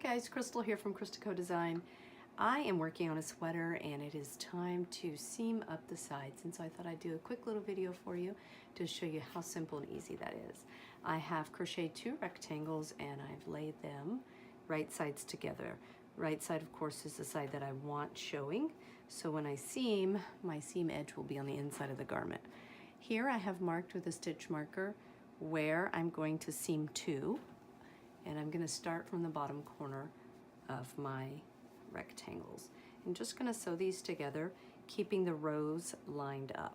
guys, Crystal here from Christico Design. I am working on a sweater and it is time to seam up the sides, and so I thought I'd do a quick little video for you to show you how simple and easy that is. I have crocheted 2 rectangles and I've laid them right sides together. Right side, of course, is the side that I want showing, so when I seam, my seam edge will be on the inside of the garment. Here I have marked with a stitch marker where I'm going to seam 2. And I'm going to start from the bottom corner of my rectangles. I'm just going to sew these together, keeping the rows lined up.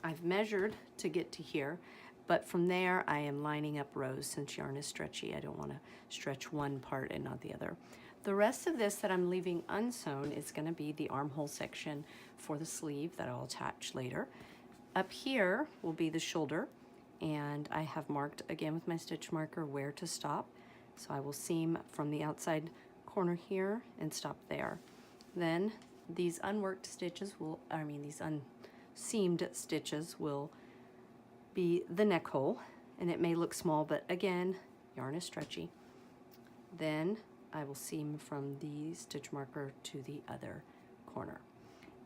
I've measured to get to here, but from there I am lining up rows since yarn is stretchy. I don't want to stretch one part and not the other. The rest of this that I'm leaving unsewn is going to be the armhole section for the sleeve that I'll attach later. Up here will be the shoulder, and I have marked again with my stitch marker where to stop. So I will seam from the outside corner here and stop there. Then these unworked stitches will, these unseamed stitches will be the neck hole, and it may look small, but again, yarn is stretchy. Then I will seam from the stitch marker to the other corner.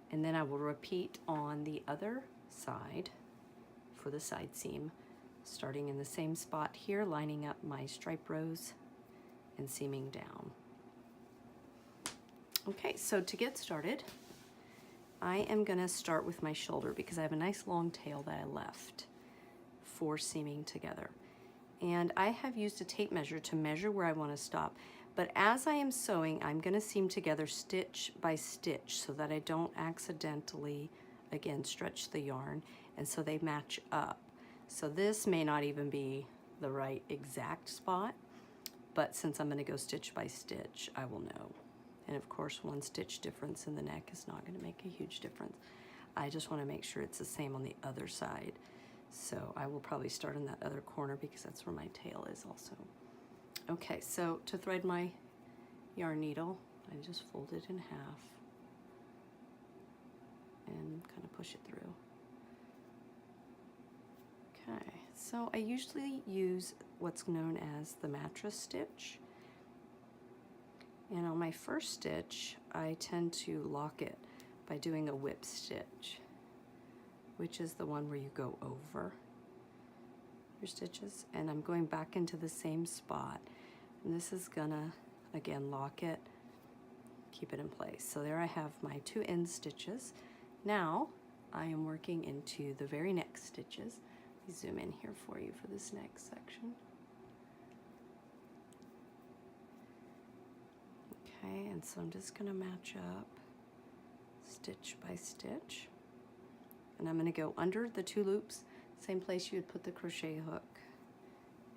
And then I will repeat on the other side for the side seam, starting in the same spot here, lining up my stripe rows and seaming down. Okay, so to get started, I am gonna start with my shoulder because I have a nice long tail that I left for seaming together. And I have used a tape measure to measure where I wanna stop. But as I am sewing, I'm gonna seam together stitch by stitch so that I don't accidentally, again, stretch the yarn, and so they match up. So this may not even be the right exact spot, but since I'm gonna go stitch by stitch, I will know. And of course, 1 stitch difference in the neck is not gonna make a huge difference. I just wanna make sure it's the same on the other side. So I will probably start in that other corner because that's where my tail is also. Okay, so to thread my yarn needle, I just fold it in half and kind of push it through. Okay, so I usually use what's known as the mattress stitch. And on my first stitch, I tend to lock it by doing a whip stitch, which is the one where you go over your stitches. And I'm going back into the same spot. And this is gonna, again, lock it, keep it in place. So there I have my 2 end stitches. Now I am working into the very next stitches. Let me zoom in here for you for this next section. Okay, and so I'm just gonna match up stitch by stitch. And I'm gonna go under the 2 loops, same place you would put the crochet hook,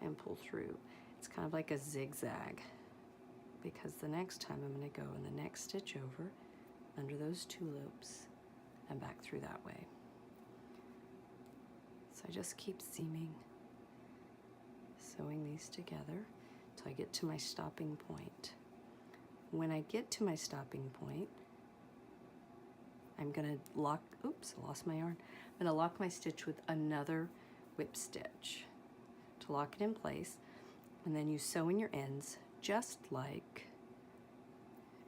and pull through. It's kind of like a zigzag, because the next time I'm gonna go in the next stitch over, under those 2 loops, and back through that way. So I just keep seaming, sewing these together till I get to my stopping point. When I get to my stopping point, I'm gonna lock, oops, I lost my yarn. I'm gonna lock my stitch with another whip stitch to lock it in place, and then you sew in your ends just like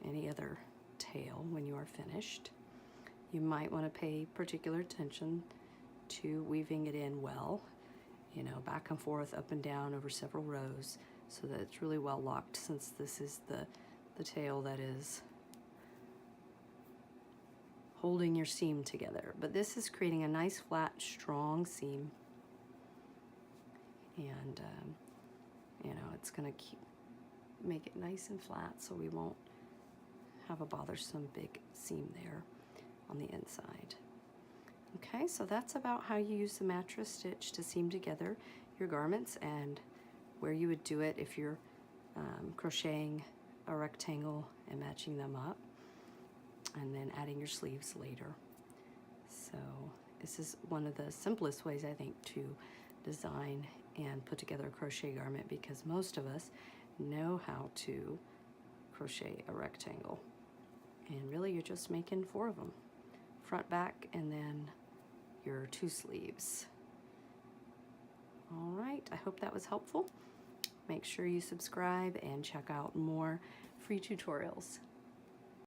any other tail when you are finished. You might want to pay particular attention to weaving it in well, you know, back and forth, up and down over several rows, so that it's really well locked, since this is the tail that is holding your seam together. But this is creating a nice flat strong seam, and you know, it's gonna make it nice and flat so we won't have a bothersome big seam there on the inside. Okay, so that's about how you use the mattress stitch to seam together your garments, and where you would do it if you're crocheting a rectangle and matching them up, and then adding your sleeves later. So this is one of the simplest ways, I think, to design and put together a crochet garment, because most of us know how to crochet a rectangle. And really you're just making 4 of them, front, back, and then your 2 sleeves. All right, I hope that was helpful. Make sure you subscribe and check out more free tutorials.